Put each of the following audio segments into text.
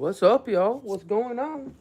What's up, y'all? What's going on?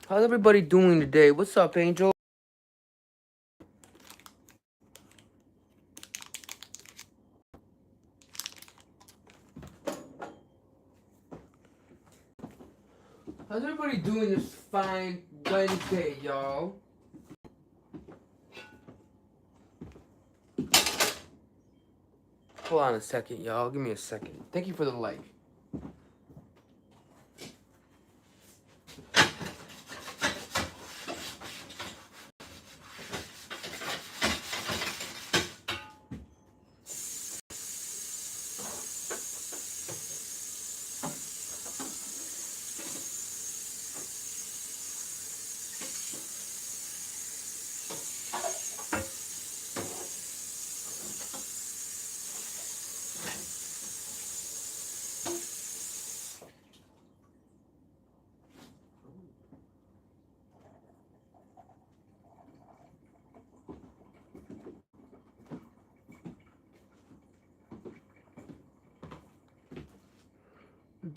How's everybody doing today? What's up, Angel? How's everybody doing this fine Wednesday, y'all? Hold on a second, y'all. Give me a second. Thank you for the like.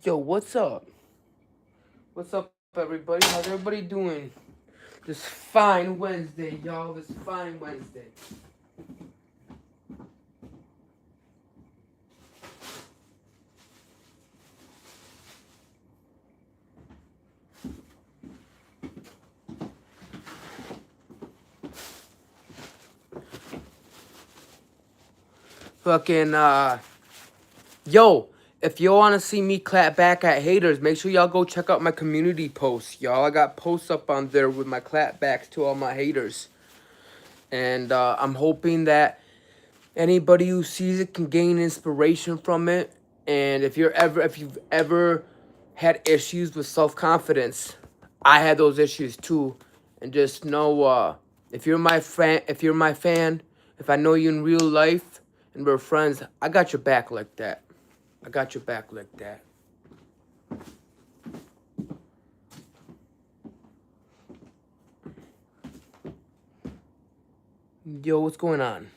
Yo, what's up? What's up, everybody? How's everybody doing this fine Wednesday, y'all? This fine Wednesday. Fucking, yo, if y'all want to see me clap back at haters, make sure y'all go check out my community posts, y'all. I got posts up on there with my clap backs to all my haters. And I'm hoping that anybody who sees it can gain inspiration from it. And if you've ever had issues with self-confidence, I had those issues too. And just know, if you're my fan, if I know you in real life and we're friends, I got your back like that. I got your back like that. Yo, what's going on?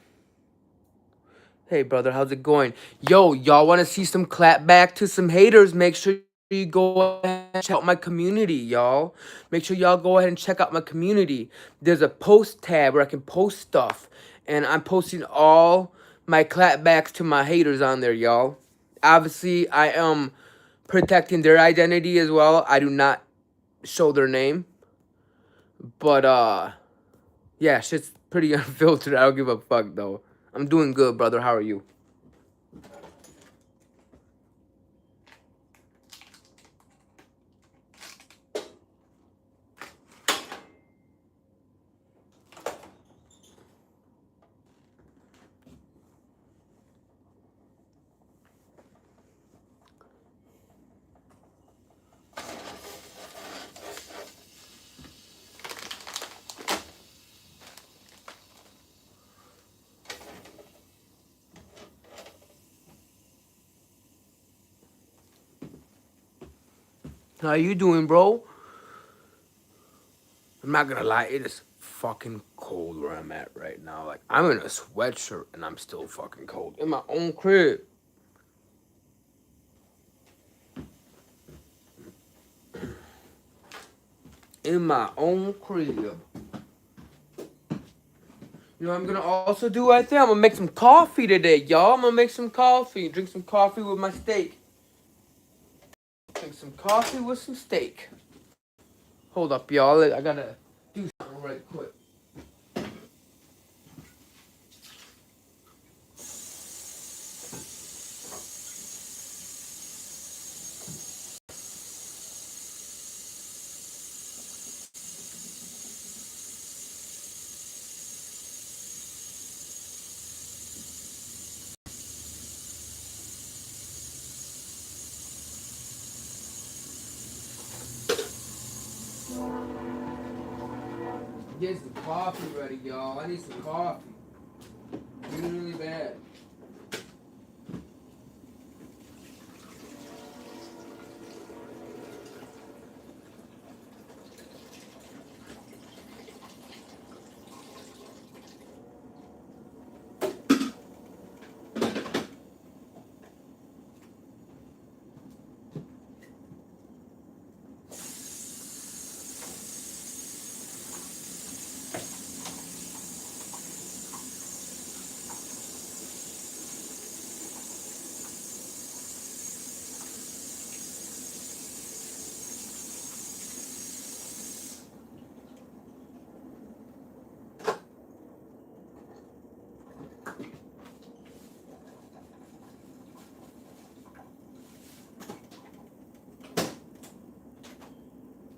Hey, brother, how's it going? Yo, y'all want to see some clap back to some haters? Make sure you go ahead and check out my community, y'all. Make sure y'all go ahead and check out my community. There's a post tab where I can post stuff. And I'm posting all my clapbacks to my haters on there, y'all. Obviously, I am protecting their identity as well. I do not show their name. But yeah, shit's pretty unfiltered. I don't give a fuck though. I'm doing good, brother. How are you? How you doing, bro? I'm not gonna lie, it is fucking cold where I'm at right now. Like, I'm in a sweatshirt and I'm still fucking cold in my own crib. In my own crib. You know what I'm gonna also do right there? I'm gonna make some coffee today, y'all. I'm gonna make some coffee. Drink some coffee with my steak. Drink some coffee with some steak. Hold up, y'all. I gotta do something right quick. Get some coffee ready, y'all. I need some coffee. Really bad.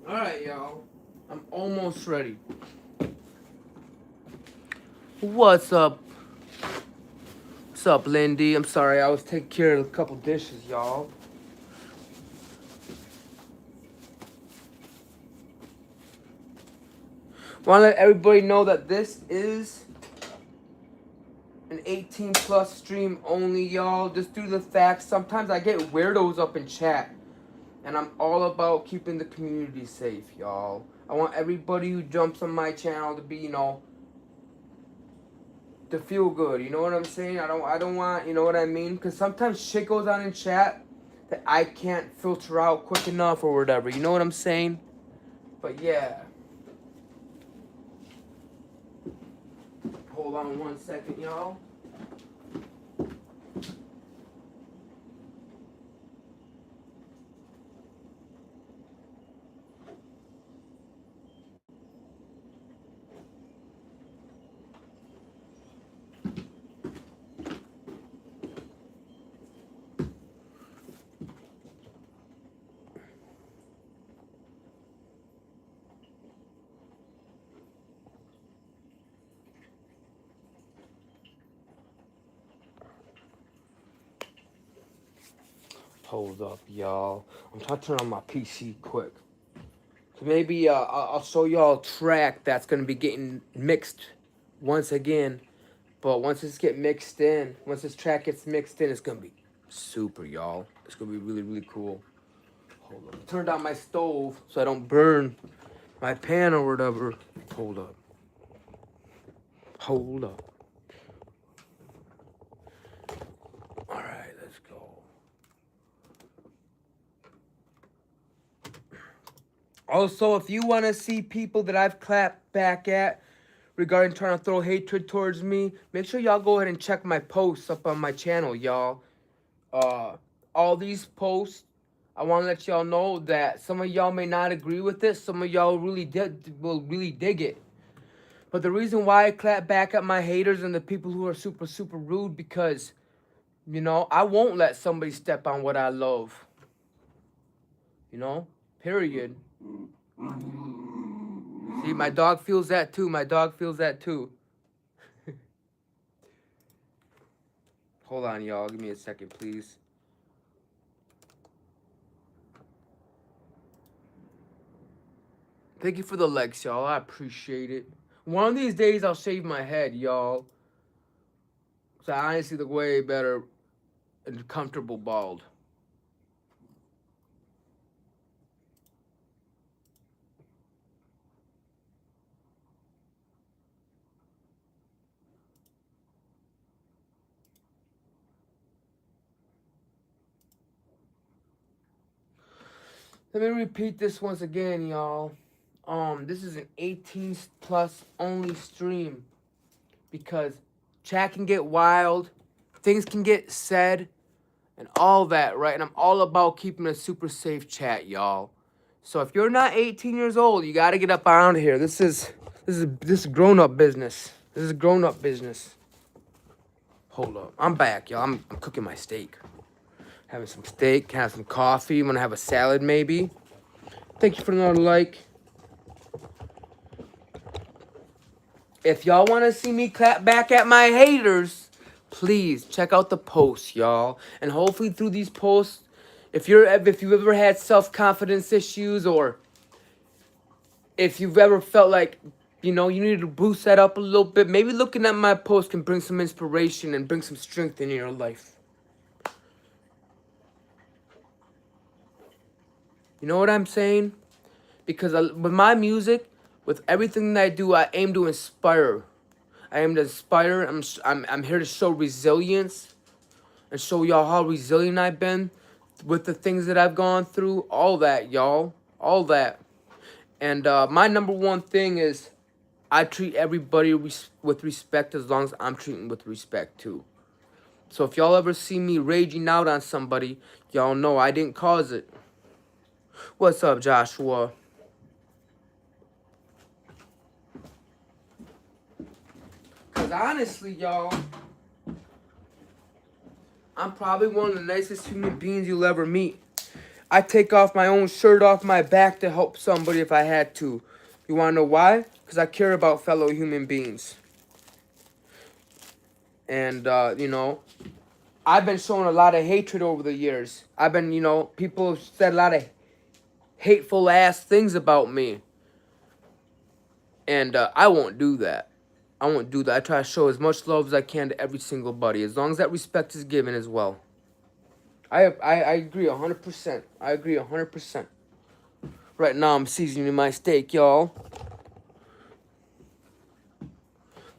Alright, y'all. I'm almost ready. What's up? What's up, Lindy? I'm sorry, I was taking care of a couple dishes, y'all. Want to let everybody know that this is an 18 plus stream only, y'all. Just due to the fact sometimes I get weirdos up in chat. And I'm all about keeping the community safe, y'all. I want everybody who jumps on my channel to be, you know, to feel good. You know what I'm saying? I don't want, you know what I mean? Because sometimes shit goes on in chat that I can't filter out quick enough or whatever. You know what I'm saying? But yeah. Hold on 1 second, y'all. Hold up, y'all. I'm trying to turn on my PC quick. So maybe I'll show y'all a track that's going to be getting mixed once again. But once this get mixed in, once this track gets mixed in, it's going to be super, y'all. It's going to be really, really cool. Hold up. Turn down my stove so I don't burn my pan or whatever. Hold up. Hold up. All right, let's go. Also, if you want to see people that I've clapped back at regarding trying to throw hatred towards me, make sure y'all go ahead and check my posts up on my channel, y'all. All these posts, I want to let y'all know that some of y'all may not agree with this. Some of y'all will really dig it. But the reason why I clap back at my haters and the people who are super, super rude, because, you know, I won't let somebody step on what I love. You know? Period. See, my dog feels that too. My dog feels that too. Hold on, y'all. Give me a second, please. Thank you for the likes, y'all. I appreciate it. One of these days, I'll shave my head, y'all. So I honestly look way better and comfortable bald. Let me repeat this once again, y'all. This is an 18 plus only stream because chat can get wild, things can get said, and all that, right? And I'm all about keeping a super safe chat, y'all. So if you're not 18 years old, you gotta get up around here. This is grown up business. This is grown up business. Hold up, I'm back, y'all. I'm cooking my steak. Having some steak, have some coffee. I'm gonna have a salad maybe. Thank you for another like. If y'all want to see me clap back at my haters, please check out the posts, y'all. And hopefully through these posts, if you've ever had self-confidence issues, or if you've ever felt like, you know, you need to boost that up a little bit, maybe looking at my post can bring some inspiration and bring some strength in your life. You know what I'm saying? Because with my music, with everything that I do, I aim to inspire. I aim to inspire. I'm here to show resilience and show y'all how resilient I've been with the things that I've gone through. All that, y'all. All that. And my number one thing is I treat everybody with respect as long as I'm treating with respect too. So if y'all ever see me raging out on somebody, y'all know I didn't cause it. What's up, Joshua? Because honestly, y'all, I'm probably one of the nicest human beings you'll ever meet. I take off my own shirt off my back to help somebody if I had to. You want to know why? Because I care about fellow human beings. And, you know, I've been showing a lot of hatred over the years. I've been, you know, people have said a lot of hateful ass things about me. And I won't do that. I won't do that. I try to show as much love as I can to every single buddy, as long as that respect is given as well. I agree 100%. I agree 100%. Right now I'm seasoning my steak, y'all.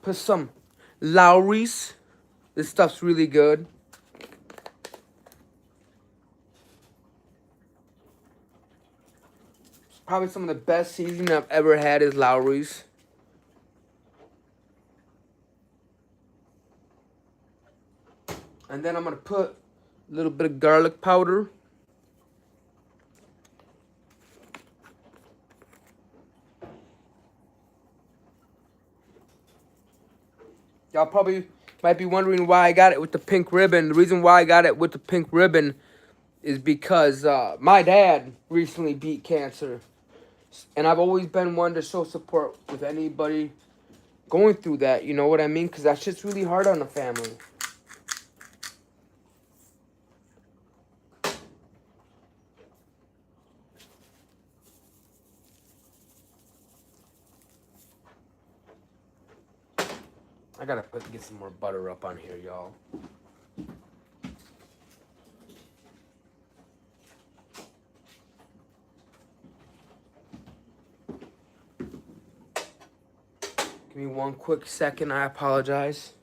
Put some Lowry's. This stuff's really good. Probably some of the best seasoning I've ever had is Lowry's. And then I'm going to put a little bit of garlic powder. Y'all probably might be wondering why I got it with the pink ribbon. The reason why I got it with the pink ribbon is because my dad recently beat cancer. And I've always been one to show support with anybody going through that. You know what I mean? Because that shit's really hard on the family. I gotta get some more butter up on here, y'all. Give me one quick second, I apologize.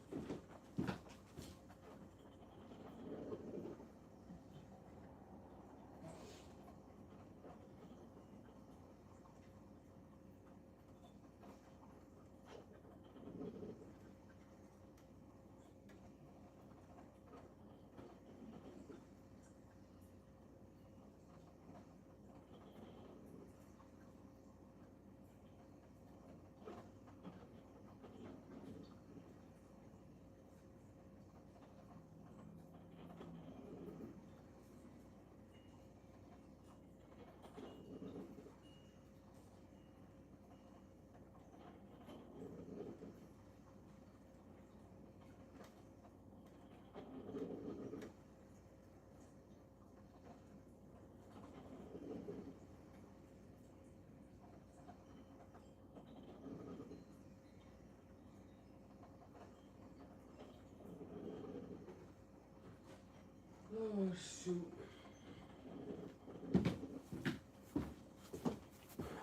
Oh shoot.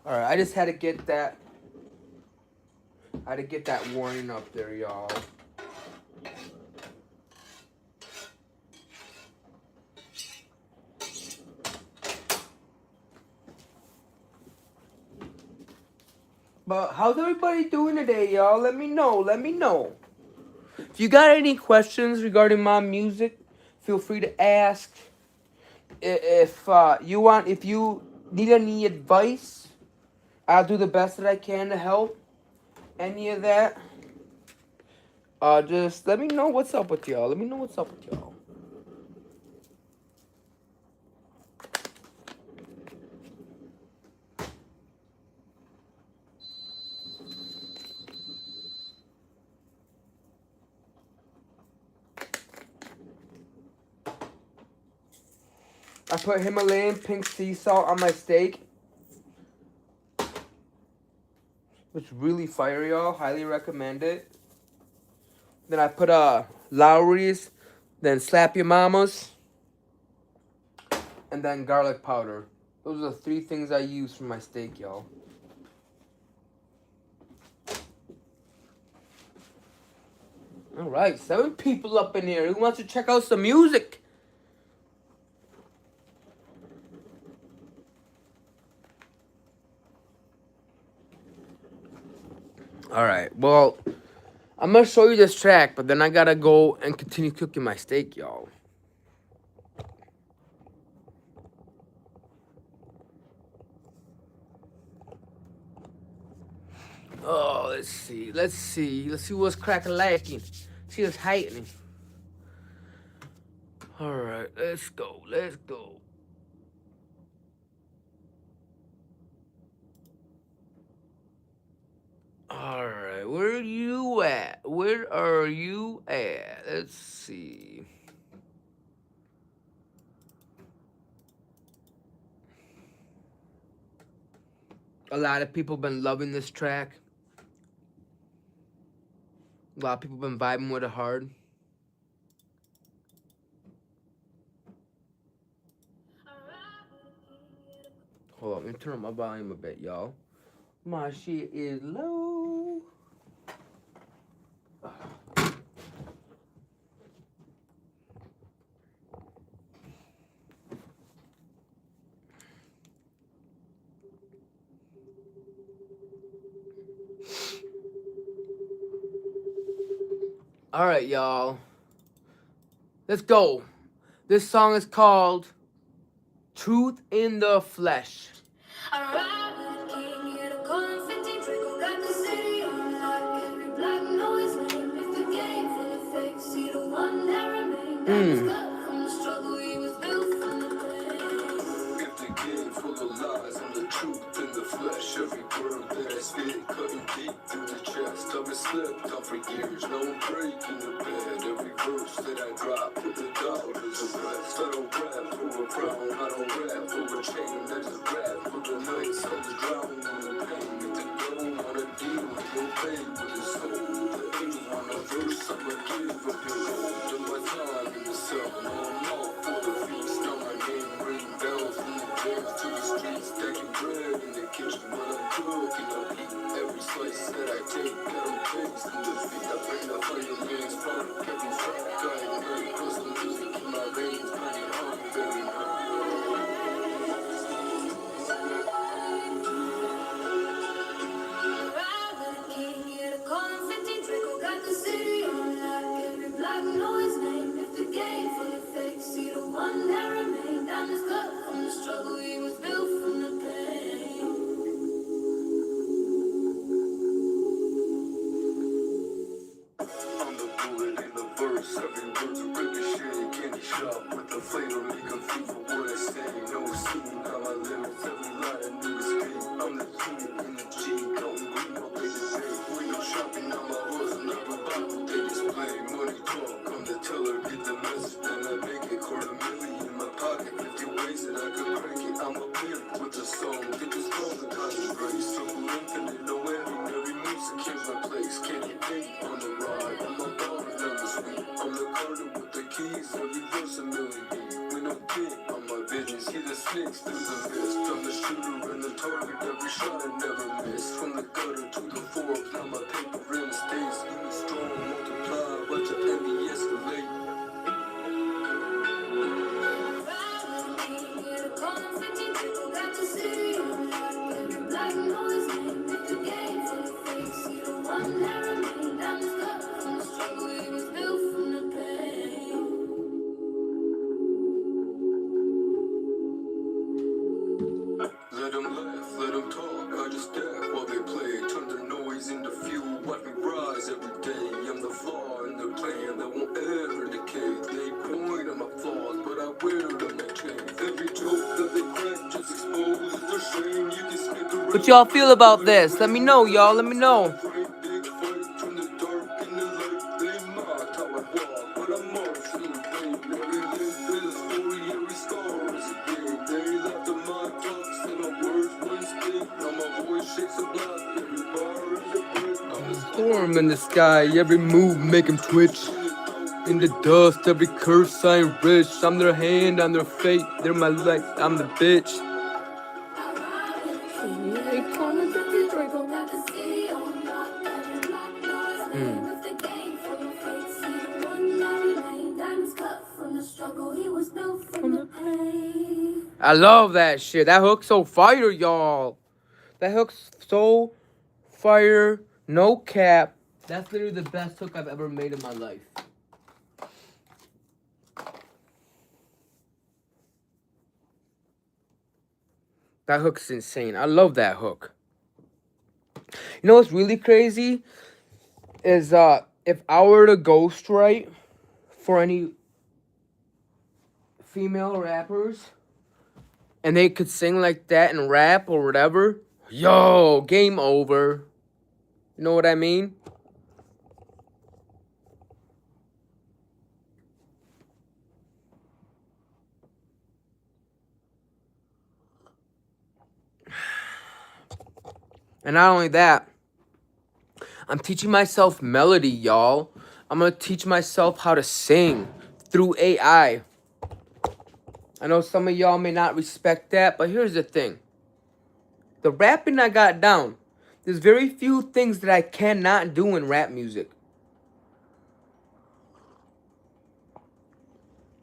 Alright, I just had to get that. I had to get that warning up there, y'all. But how's everybody doing today, y'all? Let me know. Let me know. If you got any questions regarding my music, feel free to ask. If you need any advice, I'll do the best that I can to help. Any of that, just let me know what's up with y'all. Let me know what's up with y'all. I put Himalayan pink sea salt on my steak. It's really fire, y'all. Highly recommend it. Then I put Lowry's, then Slap Your Mamas, and then garlic powder. Those are the 3 things I use for my steak, y'all. Alright, 7 people up in here. Who wants to check out some music? Alright, well, I'm gonna show you this track, but then I gotta go and continue cooking my steak, y'all. Oh, let's see what's crack-a-lacking. See what's happening. Alright, let's go. Alright, where are you at? Let's see. A lot of people been loving this track. A lot of people been vibing with it hard. Hold on, let me turn up my volume a bit, y'all. My shit is low. All right, y'all. Let's go. This song is called Truth in the Flesh. Truth in the flesh, every word that I spit, cutting deep through the chest. I've been slept on for years, no break in the bed. Every verse that I drop, put the dollars of rest. I don't rap for a crown, I don't rap for a chain. I just rap for the nights I was drowning in the pain. If the devil wanna deal, he'll pay with his soul. The angel on the verse, I'ma give up your gold. Do my time in the cell, no I'm off for the feast. Now my name ring bells from the jails to the streets. Stacking bread in the kitchen when I'm cooking up heat. Every slice that I take, got them pigs in the feet. I bring the fireman's fun, every track I ignite. Cause the music in my veins, burning hard every night. Every word's a ricochet, candy shop with the flavor, make a feel for what I say. No scene, how I live, every line a new escape. I'm the king in the G, counting green all day to day. Window shopping on my horse, and I'm about what they display. Money talk, I'm the teller, get the message, then I make it. $250,000 in my pocket, 50 ways that I could crank it. I'm a pimp with the song, get this phone to concentrate. Simple infinite, no ending, every move secures my place. Can't get paid on the ride, I'm a baller, never sweet. I'm the Carter with the keys, every verse a million. the snakes through the mist. I'm the shooter and the target, every shot I never miss. From the gutter to the Forbes, now my paper in the states. Strong multiply, watch your envy escalate. Let them laugh, let them talk, I just stack while they play. Turn the noise into fuel, watch me rise every day. I'm the flaw in their plan that won't ever decay. They point at my flaws, but I wear them on my chain. Every joke that they crack just exposes their shame. You can skip the what y'all feel about this? Let me know, y'all, let me know. Big fight from the dark and the light. They mocked how I walk, but I'm marched in the pain. Every limp is a story, every scar is a game. They laughed at my talks and my words went stiff. Now my voice shakes a block, every bar is a brick. I'm the storm in the sky, every move make 'em twitch. In the dust, every curse I enrich. I'm their hand, I'm their fate. They're my life, I'm the bitch. I love that shit. That hook's so fire, y'all. That hook's so fire. No cap. That's literally the best hook I've ever made in my life. That hook's insane. I love that hook. You know what's really crazy? Is if I were to ghostwrite for any female rappers and they could sing like that and rap or whatever, yo, game over. You know what I mean? And not only that, I'm teaching myself melody, y'all. I'm gonna teach myself how to sing through AI. I know some of y'all may not respect that, but here's the thing. The rapping I got down, there's very few things that I cannot do in rap music.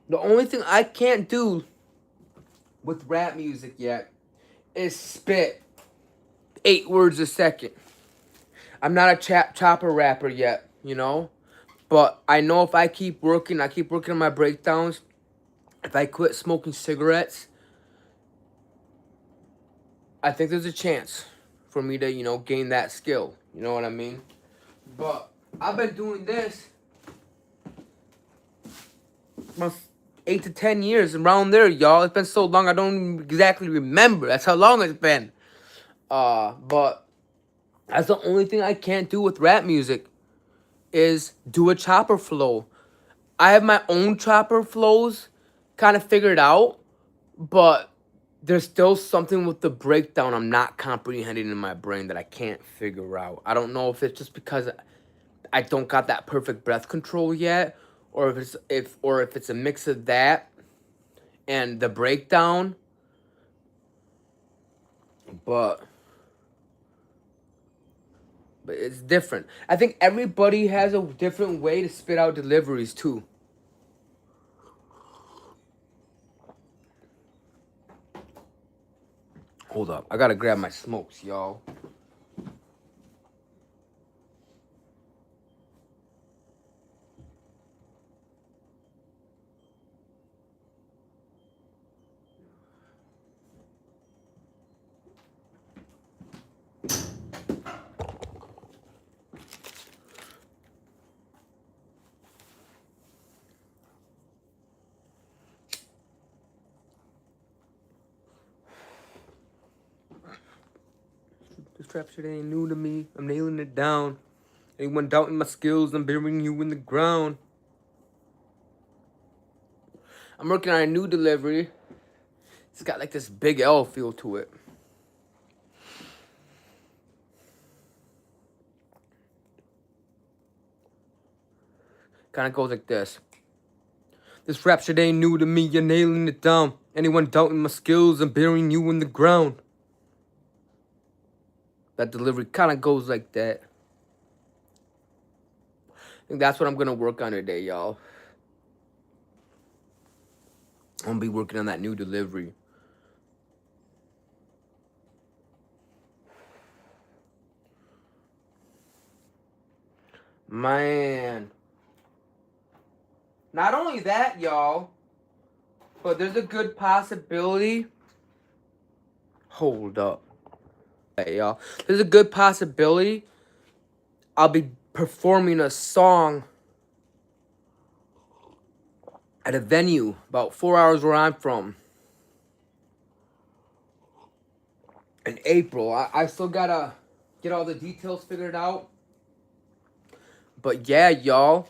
The only thing I can't do with rap music yet is spit 8 words a second. I'm not a chopper rapper yet, you know? But I know if I keep working on my breakdowns, if I quit smoking cigarettes, I think there's a chance for me to, you know, gain that skill. You know what I mean? But I've been doing this for 8 to 10 years, around there, y'all. It's been so long I don't exactly remember. That's how long it's been. But that's the only thing I can't do with rap music is do a chopper flow. I have my own chopper flows kind of figured out, but there's still something with the breakdown I'm not comprehending in my brain that I can't figure out. I don't know if it's just because I don't got that perfect breath control yet, or if it's a mix of that and the breakdown. But it's different. I think everybody has a different way to spit out deliveries too. Hold up, I gotta grab my smokes, y'all. This trap shit ain't new to me. I'm nailing it down. Anyone doubting my skills, I'm burying you in the ground. I'm working on a new delivery. It's got like this big L feel to it. Kind of goes like this. This rap shit ain't new to me, you're nailing it down. Anyone doubting my skills, I'm burying you in the ground. That delivery kind of goes like that. I think that's what I'm gonna work on today, y'all. I'm gonna be working on that new delivery. Man. Not only that, y'all, but there's a good possibility. Hold up. Hey, y'all. There's a good possibility I'll be performing a song at a venue about 4 hours where I'm from in April. I still gotta get all the details figured out. But yeah, y'all,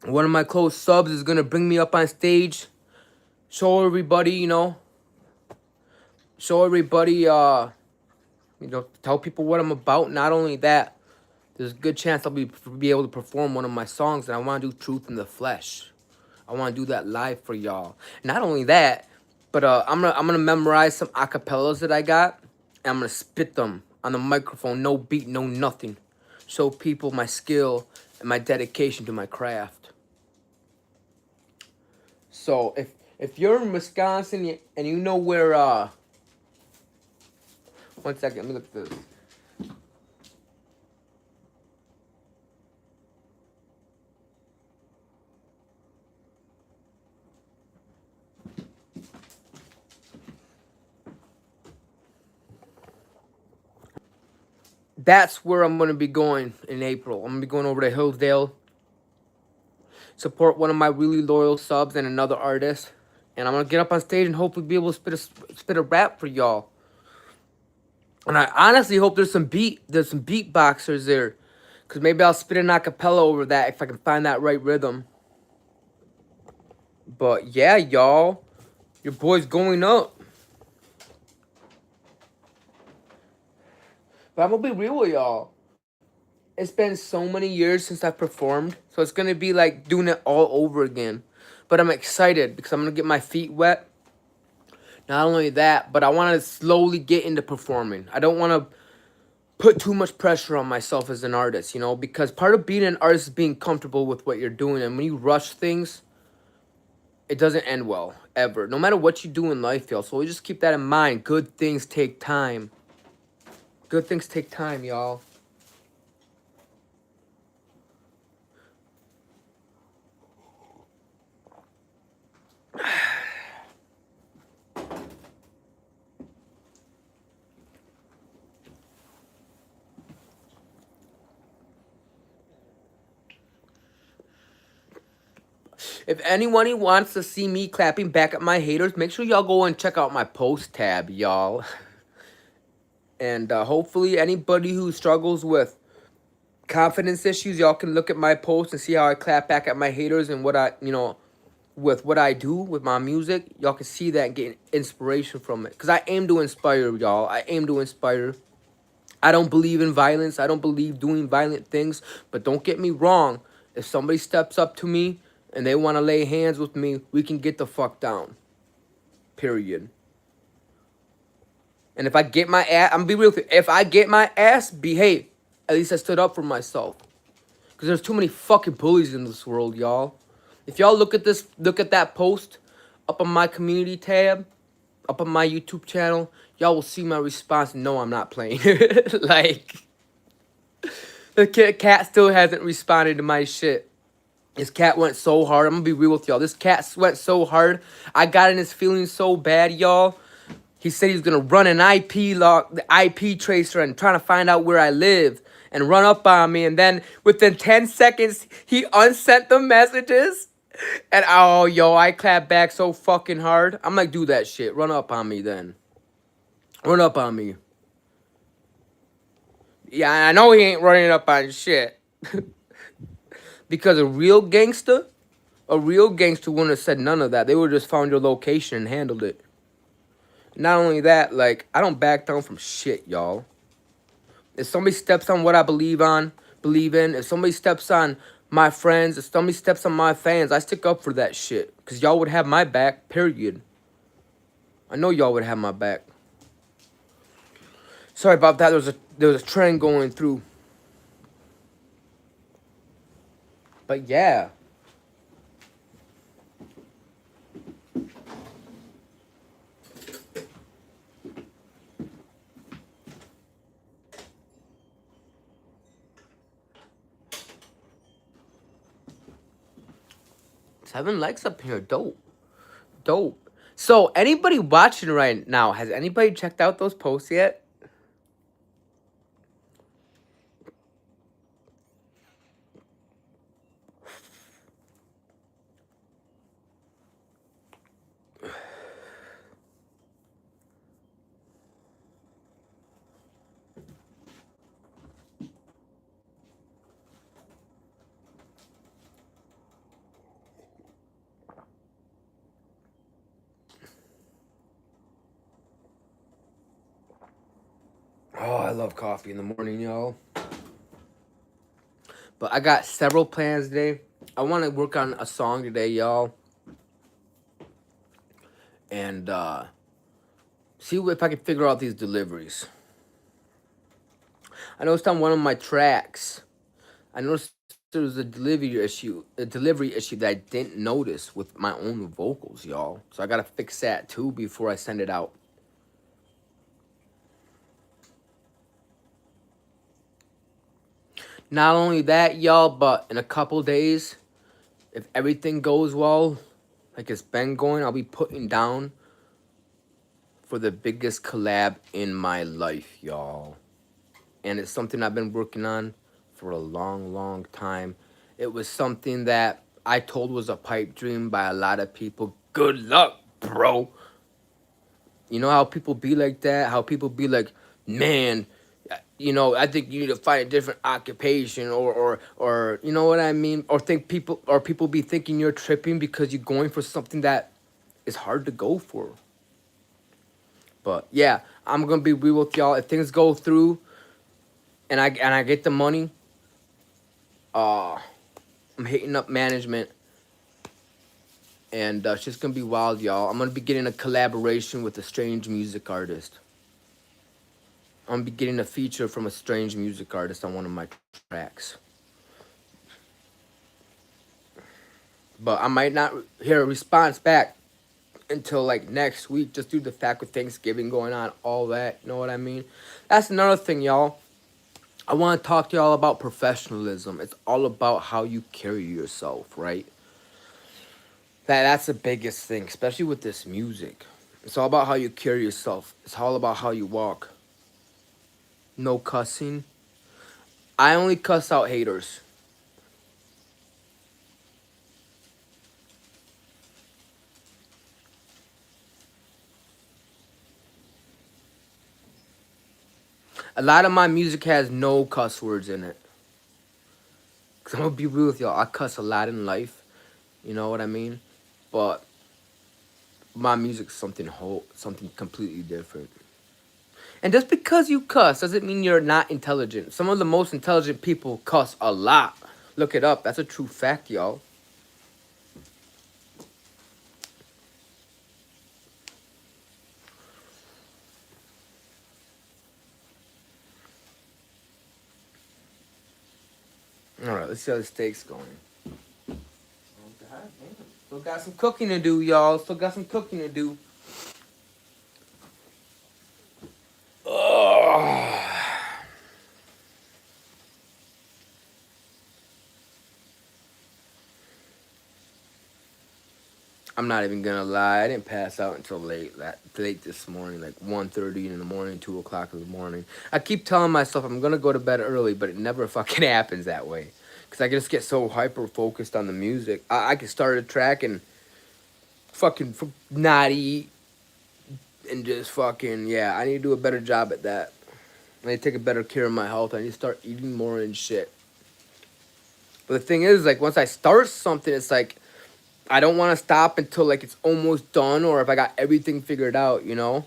one of my close subs is gonna bring me up on stage, show everybody, tell people what I'm about. Not only that, there's a good chance I'll be able to perform one of my songs, and I want to do Truth in the Flesh. I want to do that live for y'all. Not only that, but I'm gonna memorize some acapellas that I got, and I'm gonna spit them on the microphone, no beat, no nothing. Show people my skill and my dedication to my craft. So if you're in Wisconsin and you know where 1 second, let me look at this. That's where I'm going to be going in April. I'm going to be going over to Hillsdale, support one of my really loyal subs and another artist. And I'm going to get up on stage and hopefully be able to spit a rap for y'all. And I honestly hope there's some beatboxers there. Because maybe I'll spit an acapella over that if I can find that right rhythm. But yeah, y'all, your boy's going up. But I'm going to be real with y'all. It's been so many years since I've performed. So it's going to be like doing it all over again. But I'm excited because I'm going to get my feet wet. Not only that, but I want to slowly get into performing. I don't want to put too much pressure on myself as an artist, because part of being an artist is being comfortable with what you're doing. And when you rush things, it doesn't end well, ever. No matter what you do in life, y'all. So we just keep that in mind. Good things take time. Good things take time, y'all. If anyone wants to see me clapping back at my haters, make sure y'all go and check out my post tab, y'all. And hopefully anybody who struggles with confidence issues, y'all can look at my post and see how I clap back at my haters and what with what I do with my music. Y'all can see that and get inspiration from it. Because I aim to inspire, y'all. I aim to inspire. I don't believe in violence. I don't believe doing violent things. But don't get me wrong. If somebody steps up to me and they want to lay hands with me, we can get the fuck down. Period. And if I get my ass, I'm gonna be real with you. If I get my ass beat, hey, at least I stood up for myself. Because there's too many fucking bullies in this world, y'all. If y'all look at that post up on my community tab, up on my YouTube channel, y'all will see my response. No, I'm not playing. Like, the cat still hasn't responded to my shit. This cat went so hard. I'm gonna be real with y'all. This cat went so hard. I got in his feelings so bad, y'all. He said he was gonna run an the IP tracer, and trying to find out where I live and run up on me. And then within 10 seconds, he unsent the messages. And oh, yo, I clapped back so fucking hard. I'm like, do that shit. Run up on me then. Run up on me. Yeah, I know he ain't running up on shit. Because a real gangster wouldn't have said none of that. They would have just found your location and handled it. Not only that, like, I don't back down from shit, y'all. If somebody steps on what I believe in, if somebody steps on my friends, if somebody steps on my fans, I stick up for that shit. Because y'all would have my back, period. I know y'all would have my back. Sorry about that. There was a train going through. But yeah. Seven likes up here. Dope. Dope. So, anybody watching right now, has anybody checked out those posts yet? Oh, I love coffee in the morning, y'all. But I got several plans today. I want to work on a song today, y'all. And see if I can figure out these deliveries. I noticed on one of my tracks, I noticed there was a delivery issue that I didn't notice with my own vocals, y'all. So I gotta fix that too before I send it out. Not only that, y'all, but in a couple days, if everything goes well, like it's been going, I'll be putting down for the biggest collab in my life, y'all. And it's something I've been working on for a long, long time. It was something that I told was a pipe dream by a lot of people. Good luck, bro. You know how people be like that? How people be like, man, I think you need to find a different occupation or you know what I mean? Or people be thinking you're tripping because you're going for something that is hard to go for. But yeah, I'm gonna be real with y'all. If things go through and I get the money, uh I'm hitting up management and it's just gonna be wild, y'all. I'm gonna be getting a collaboration with a strange music artist. I'm gonna be getting a feature from a strange music artist on one of my tracks. But I might not hear a response back until like next week, just due to the fact with Thanksgiving going on, all that. You know what I mean? That's another thing, y'all. I want to talk to y'all about professionalism. It's all about how you carry yourself, right? That's the biggest thing, especially with this music. It's all about how you carry yourself. It's all about how you walk. No cussing. I only cuss out haters. A lot of my music has no cuss words in it. Cause I'm gonna be real with y'all. I cuss a lot in life. You know what I mean? But my music's something completely different. And just because you cuss doesn't mean you're not intelligent. Some of the most intelligent people cuss a lot. Look it up. That's a true fact, y'all. All right, let's see how the steak's going. Oh, God damn. Still got some cooking to do, y'all. Still got some cooking to do. Ugh. I'm not even gonna lie. I didn't pass out until late this morning, like 1:30 in the morning, 2 o'clock in the morning. I keep telling myself I'm gonna go to bed early, but it never fucking happens that way. Cause I just get so hyper focused on the music. I can start a track and fucking not eat and just fucking yeah. I need to do a better job at that. I need to take a better care of my health. I need to start eating more and shit. But the thing is, like once I start something, it's like I don't want to stop until like it's almost done or if I got everything figured out, you know?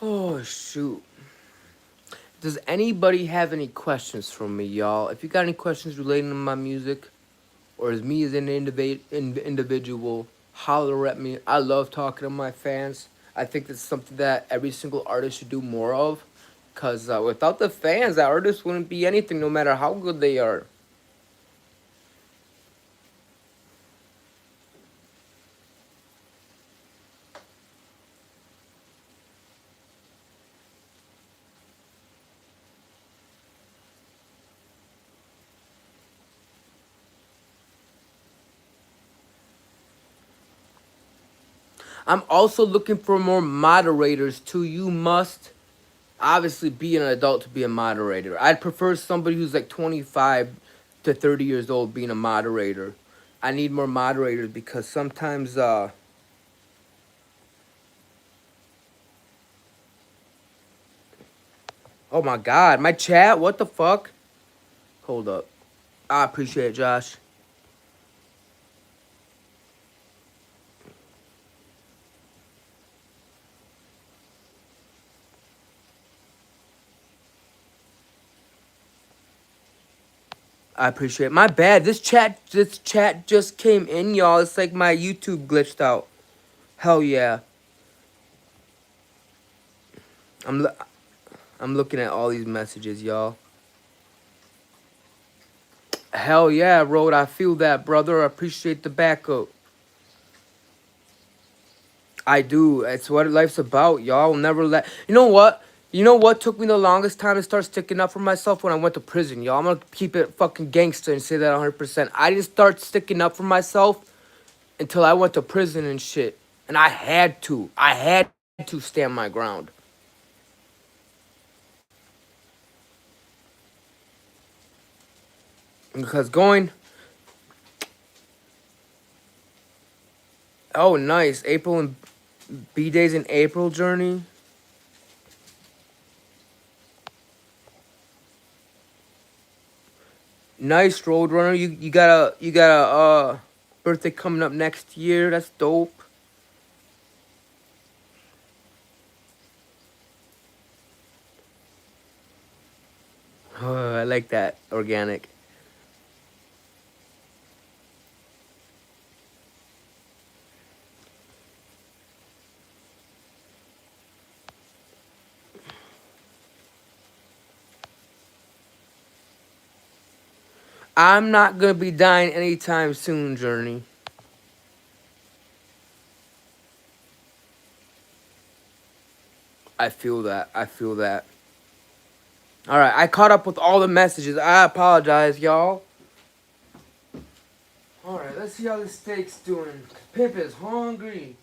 Oh, shoot. Does anybody have any questions for me, y'all? If you got any questions relating to my music, or as me as an individual, holler at me. I love talking to my fans. I think that's something that every single artist should do more of. Because without the fans, that artist wouldn't be anything, no matter how good they are. I'm also looking for more moderators, too. You must obviously be an adult to be a moderator. I'd prefer somebody who's like 25 to 30 years old being a moderator. I need more moderators because sometimes, oh my God, my chat, what the fuck? Hold up. I appreciate it, Josh. I appreciate it. My bad. This chat just came in, y'all. It's like my YouTube glitched out. Hell yeah. I'm lo- I'm looking at all these messages, y'all. Hell yeah, Road. I feel that, brother. I appreciate the backup. I do. It's what life's about, y'all. Will never let. You know what? You know what took me the longest time to start sticking up for myself when I went to prison, y'all. I'm gonna keep it fucking gangster and say that 100%. I didn't start sticking up for myself until I went to prison and shit. And I had to. I had to stand my ground. Because going. Oh, nice. April and B Days in April journey. Nice, Roadrunner. You got a birthday coming up next year. That's dope. I like that. Organic. I'm not gonna be dying anytime soon, Journey. I feel that. I feel that. Alright, I caught up with all the messages. I apologize, y'all. Alright, let's see how the steak's doing. Pip is hungry.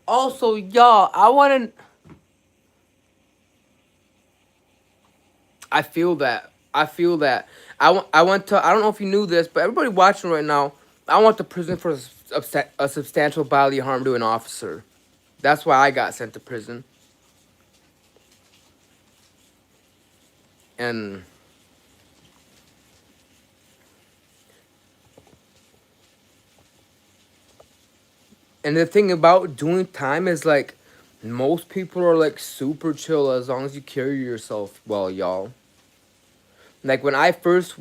Also, y'all, I feel that. I feel that. I went to. I don't know if you knew this, but everybody watching right now, I went to prison for a substantial bodily harm to an officer. That's why I got sent to prison. And the thing about doing time is like, most people are like super chill as long as you carry yourself well, y'all. Like when I first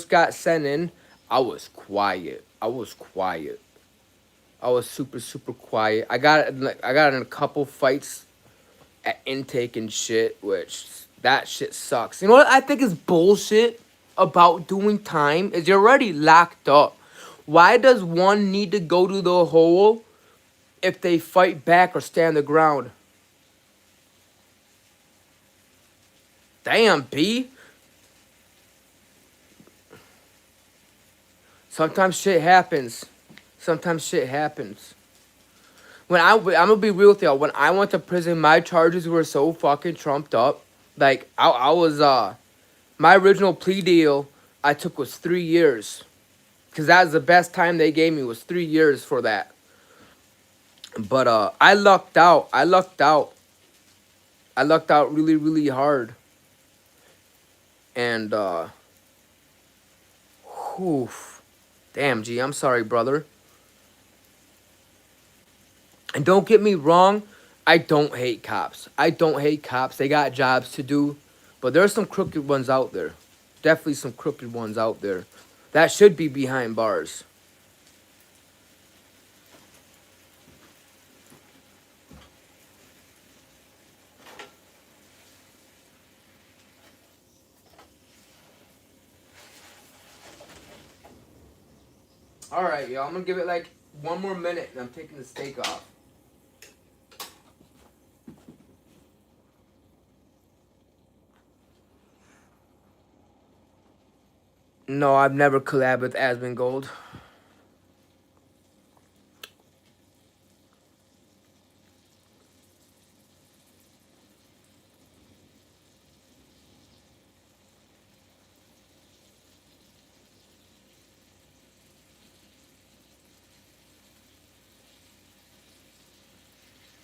got sent in, I was quiet. I was quiet. I was super super quiet. I got in a couple fights at intake and shit, which that shit sucks. You know what I think is bullshit about doing time is you're already locked up. Why does one need to go to the hole if they fight back or stand the ground? Damn, B. Sometimes shit happens. Sometimes shit happens. I'm gonna be real with y'all. When I went to prison, my charges were so fucking trumped up. Like I was my original plea deal I took was 3 years, cause that was the best time they gave me was 3 years for that. But I lucked out. I lucked out. I lucked out really really hard. And, whew. Damn, G, I'm sorry, brother. And don't get me wrong, I don't hate cops. I don't hate cops. They got jobs to do. But there's some crooked ones out there. Definitely some crooked ones out there. That should be behind bars. Alright, y'all. I'm gonna give it like 1 more minute and I'm taking the steak off. No, I've never collabed with Asmongold.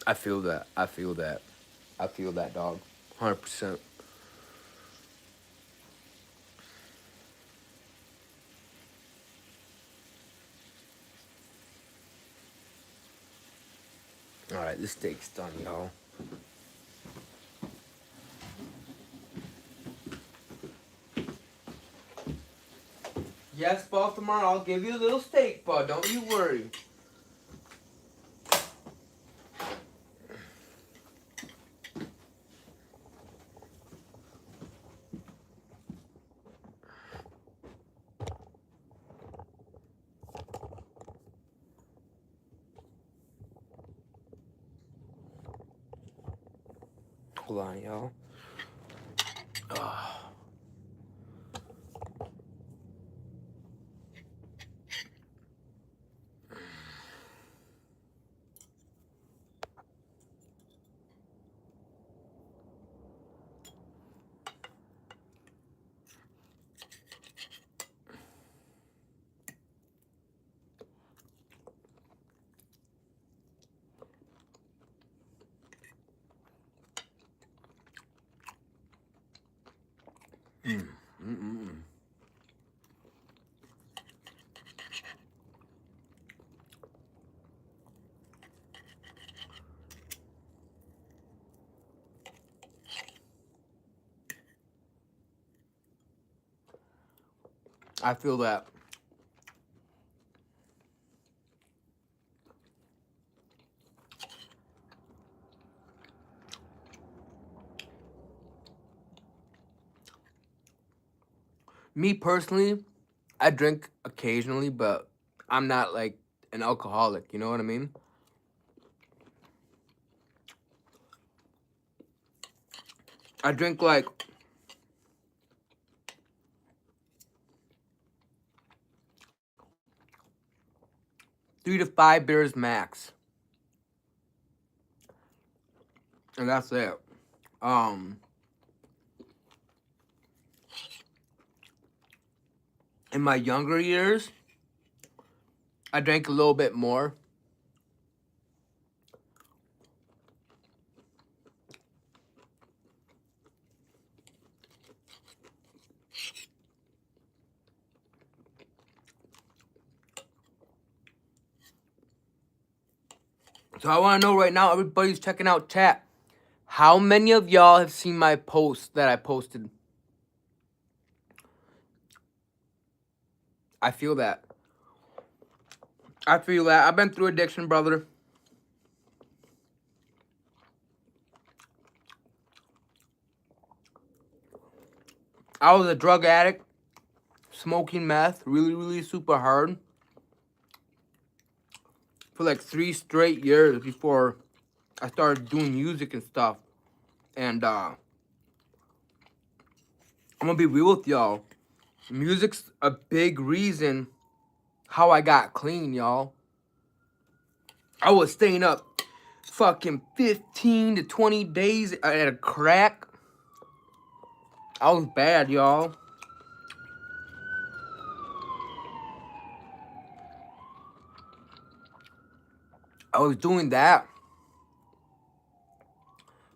I feel that. I feel that. I feel that, dog. 100%. Alright, this steak's done, y'all. Yes, Baltimore, I'll give you a little steak, bud. Don't you worry. Hold on, y'all. I feel that. Me personally, I drink occasionally, but I'm not like an alcoholic, you know what I mean? I drink like 3 to 5 beers max. And that's it. In my younger years, I drank a little bit more. So I want to know right now, everybody's checking out chat. How many of y'all have seen my post that I posted? I feel that. I feel that. I've been through addiction, brother. I was a drug addict, smoking meth, really super hard for like 3 straight years before I started doing music and stuff. And I'm gonna be real with y'all. Music's a big reason how I got clean, y'all. I was staying up fucking 15 to 20 days at a crack. I was bad, y'all. I was doing that.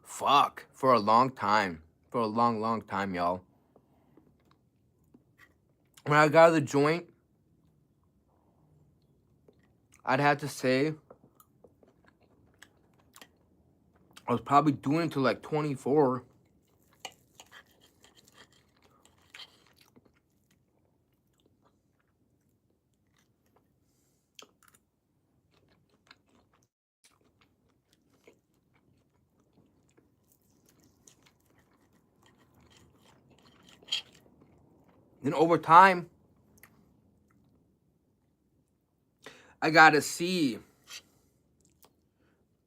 Fuck. For a long time. For a long time, y'all. when I got out of the joint, I'd have to say I was probably doing it till like 24. Then over time, I got to see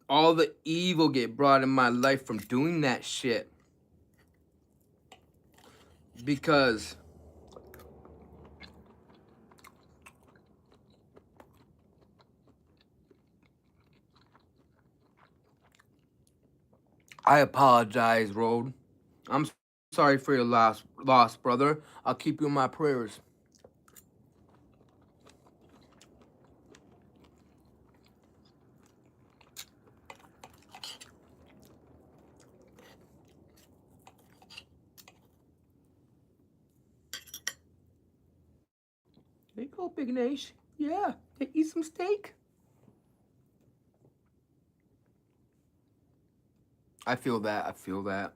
all the evil get brought in my life from doing that shit. Because I apologize, Road. I'm sorry for your loss, brother. I'll keep you in my prayers. There you go, Big Nash. Yeah, eat some steak. I feel that. I feel that.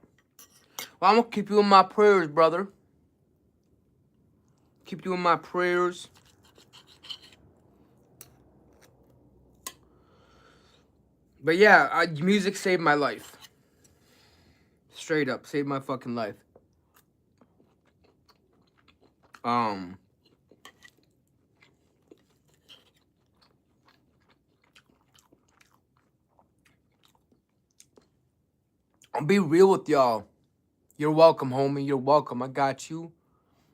Well, I'm gonna keep you in my prayers, brother. Keep you in my prayers. But yeah, music saved my life. Straight up, saved my fucking life. I'll be real with y'all. You're welcome, homie. You're welcome. I got you.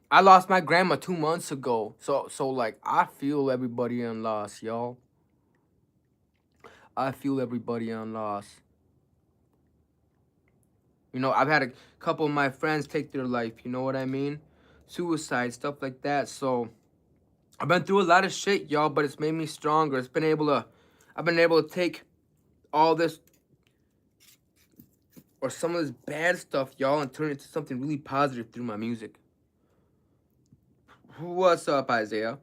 I lost my grandma 2 months ago. So like I feel everybody in loss, y'all. I feel everybody in loss. You know, I've had a couple of my friends take their life, you know what I mean? Suicide, stuff like that. So I've been through a lot of shit, y'all, but it's made me stronger. I've been able to take all this or some of this bad stuff, y'all, and turn it into something really positive through my music. What's up, Isaiah?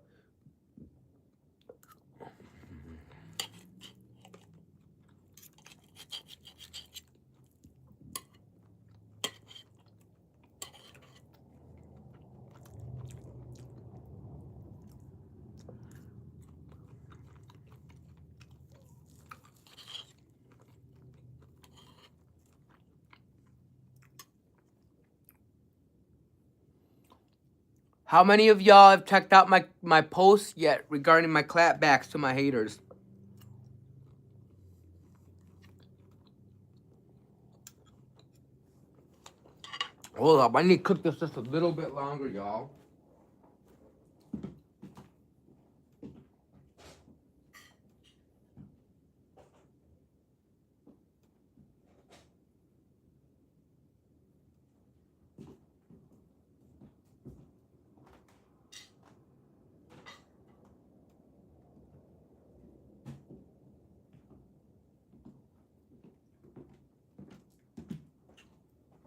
How many of y'all have checked out my posts yet regarding my clapbacks to my haters? Hold up, I need to cook this just a little bit longer, y'all.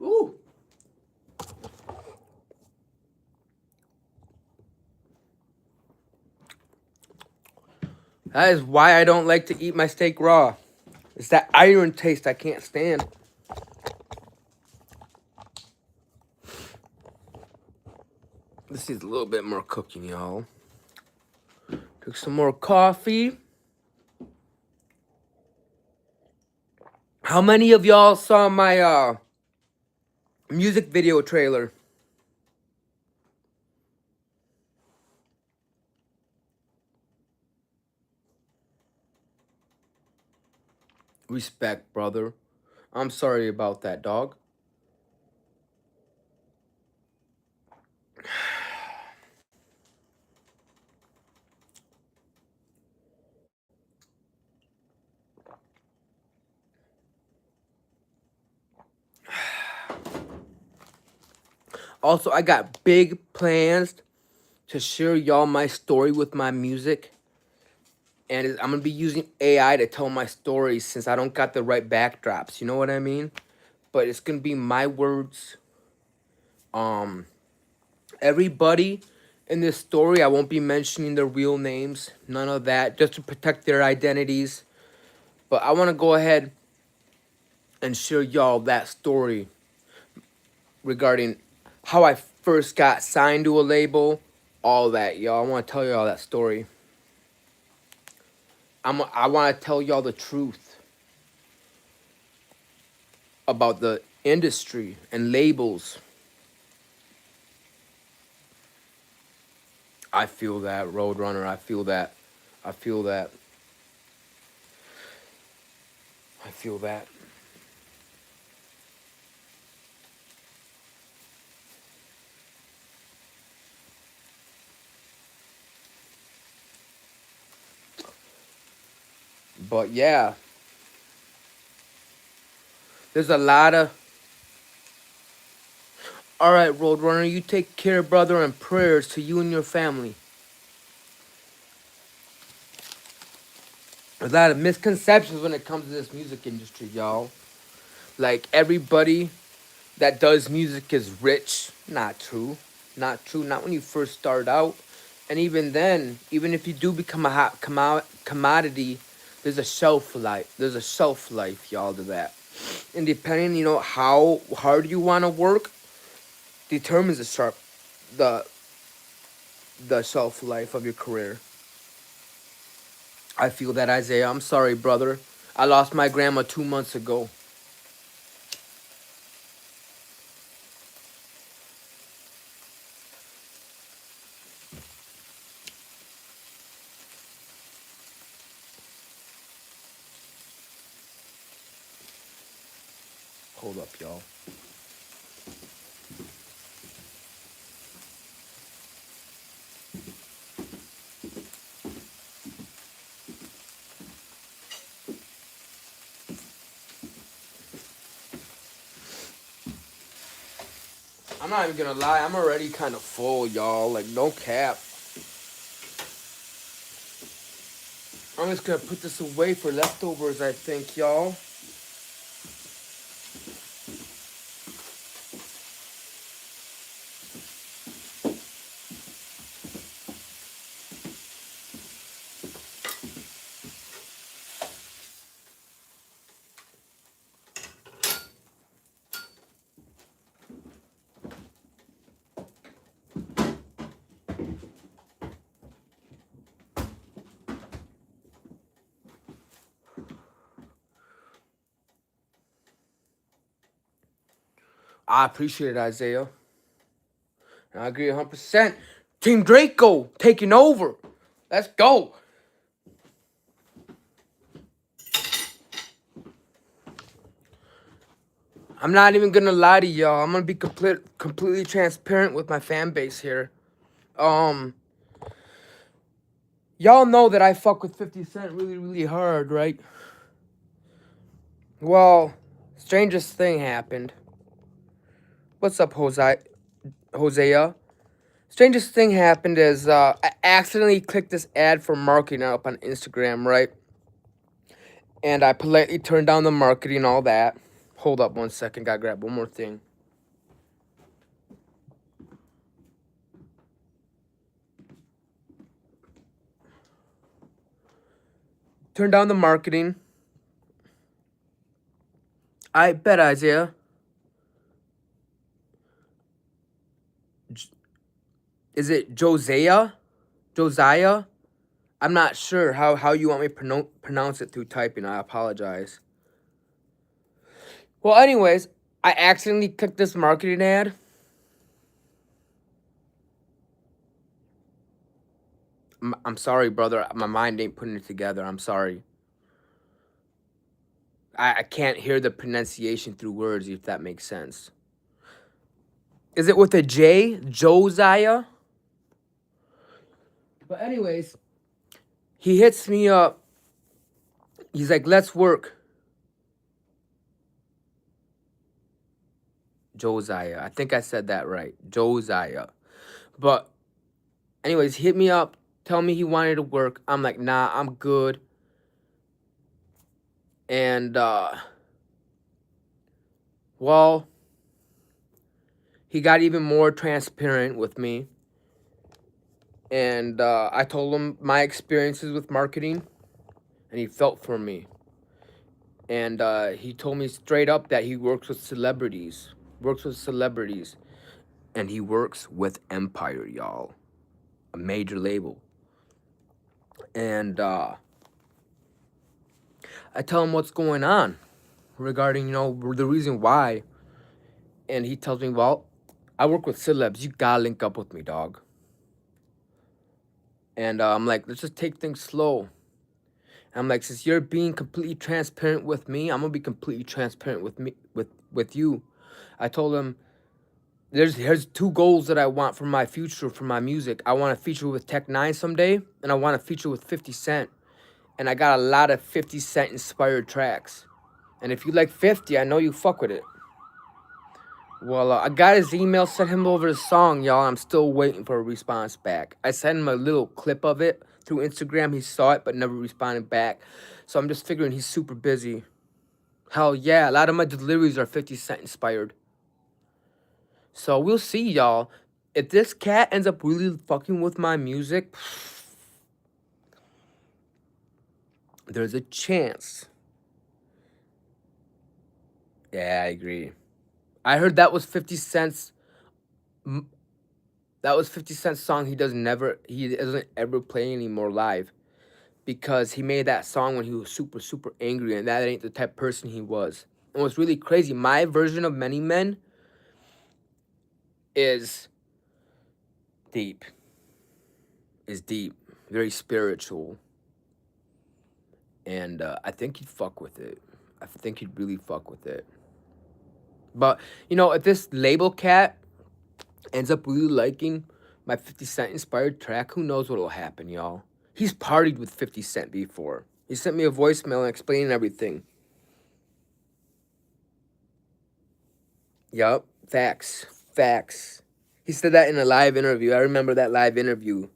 Ooh. That is why I don't like to eat my steak raw. It's that iron taste I can't stand. This needs a little bit more cooking, y'all. Took some more coffee. How many of y'all saw my music video trailer? Respect, brother. I'm sorry about that, dog. Also, I got big plans to share y'all my story with my music. And I'm going to be using AI to tell my story since I don't got the right backdrops. You know what I mean? But it's going to be my words. Everybody In this story, I won't be mentioning their real names, none of that, just to protect their identities. But I want to go ahead and share y'all that story regarding how I first got signed to a label, all that, y'all. I want to tell y'all that story. I want to tell y'all the truth about the industry and labels. I feel that, Roadrunner. I feel that. I feel that. I feel that. But yeah, there's a lot of. All right, Roadrunner, you take care, brother, and prayers to you and your family. There's a lot of misconceptions when it comes to this music industry, y'all. Like, everybody that does music is rich. Not true. Not true. Not when you first start out. And even then, even if you do become a hot commodity, there's a shelf life. There's a shelf life, y'all, to that. And depending, how hard you want to work, determines the the shelf life of your career. I feel that, Isaiah. I'm sorry, brother. I lost my grandma 2 months ago. Hold up, y'all. I'm not even gonna lie. I'm already kind of full, y'all. Like, no cap. I'm just gonna put this away for leftovers, I think, y'all. I appreciate it, Isaiah. I agree 100%. Team Draco taking over. Let's go. I'm not even gonna lie to y'all. I'm gonna be completely transparent with my fan base here. Um, y'all know that I fuck with 50 Cent really, really hard, right? Well, strangest thing happened. What's up, Hosea? Strangest thing happened is I accidentally clicked this ad for marketing up on Instagram, right? And I politely turned down the marketing and all that. Hold up 1 second, gotta grab one more thing. Turn down the marketing. I bet, Isaiah. Is it Josiah? Josiah? I'm not sure how you want me to pronounce it through typing. I apologize. Well, anyways, I accidentally clicked this marketing ad. I'm sorry, brother. My mind ain't putting it together. I'm sorry. I can't hear the pronunciation through words, if that makes sense. Is it with a J? Josiah? But anyways, he hits me up. He's like, let's work. Josiah. I think I said that right. Josiah. But anyways, he hit me up, tell me he wanted to work. I'm like, nah, I'm good. And well, he got even more transparent with me. And I told him my experiences with marketing, and he felt for me. And he told me straight up that he works with celebrities, and he works with Empire, y'all, a major label. And I tell him what's going on regarding, the reason why. And he tells me, well, I work with celebs. You gotta link up with me, dog. And I'm like, let's just take things slow. I'm like, since you're being completely transparent with me, I'm gonna be completely transparent with you. I told him here's two goals that I want for my future for my music. I want to feature with Tech Nine someday, and I want to feature with 50 Cent. And I got a lot of 50 Cent inspired tracks. And if you like 50, I know you fuck with it. Well, I got his email, sent him over the song, y'all. I'm still waiting for a response back. I sent him a little clip of it through Instagram. He saw it, but never responded back. So I'm just figuring he's super busy. Hell yeah, a lot of my deliveries are 50 Cent inspired. So we'll see, y'all. If this cat ends up really fucking with my music, there's a chance. Yeah, I agree. I heard that was 50 Cent's. That was 50 Cent's song. He doesn't ever play anymore live, because he made that song when he was super super angry, and that ain't the type of person he was. And what's really crazy, my version of Many Men is deep. Is deep, very spiritual, and I think he'd fuck with it. I think he'd really fuck with it. But if this label cat ends up really liking my 50 Cent inspired track, who knows what'll happen, y'all. He's partied with 50 Cent before. He sent me a voicemail explaining everything. Yup, facts, facts. He said that in a live interview. I remember that live interview.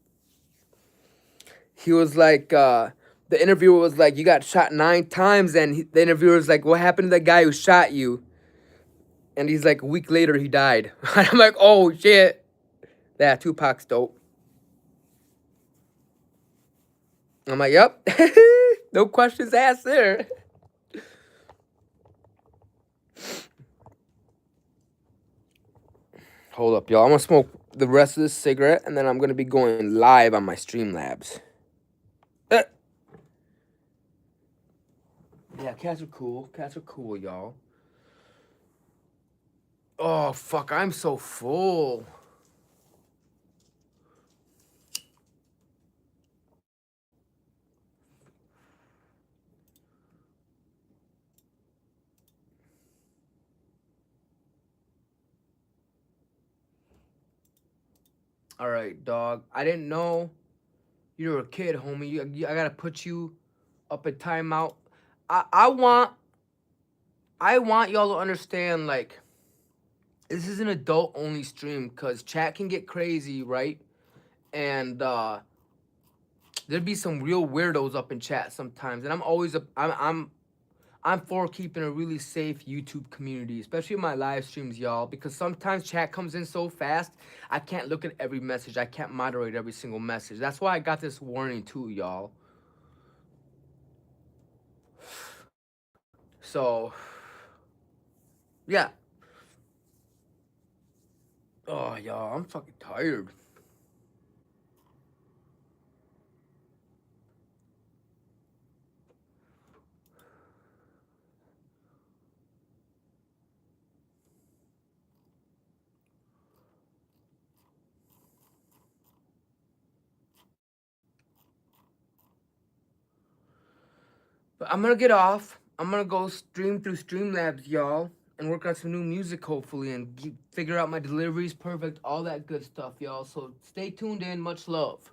He was like, the interviewer was like, you got shot 9 times, and the interviewer was like, what happened to the guy who shot you? And he's like, a week later, he died. And I'm like, oh, shit. Yeah, Tupac's dope. I'm like, yep. No questions asked there. Hold up, y'all. I'm going to smoke the rest of this cigarette, and then I'm going to be going live on my Streamlabs. Yeah, cats are cool. Cats are cool, y'all. Oh, fuck. I'm so full. All right, dog. I didn't know you were a kid, homie. I got to put you up at timeout. I want y'all to understand, like, this is an adult only stream, because chat can get crazy, right? And there'd be some real weirdos up in chat sometimes, and I'm for keeping a really safe YouTube community, especially in my live streams, y'all, because sometimes chat comes in so fast, I can't look at every message. I can't moderate every single message. That's why I got this warning too, y'all. So, yeah. Oh, y'all, I'm fucking tired. But I'm gonna get off. I'm gonna go stream through Streamlabs, y'all, and work on some new music, hopefully, and figure out my deliveries perfect, all that good stuff, y'all. So stay tuned in. Much love.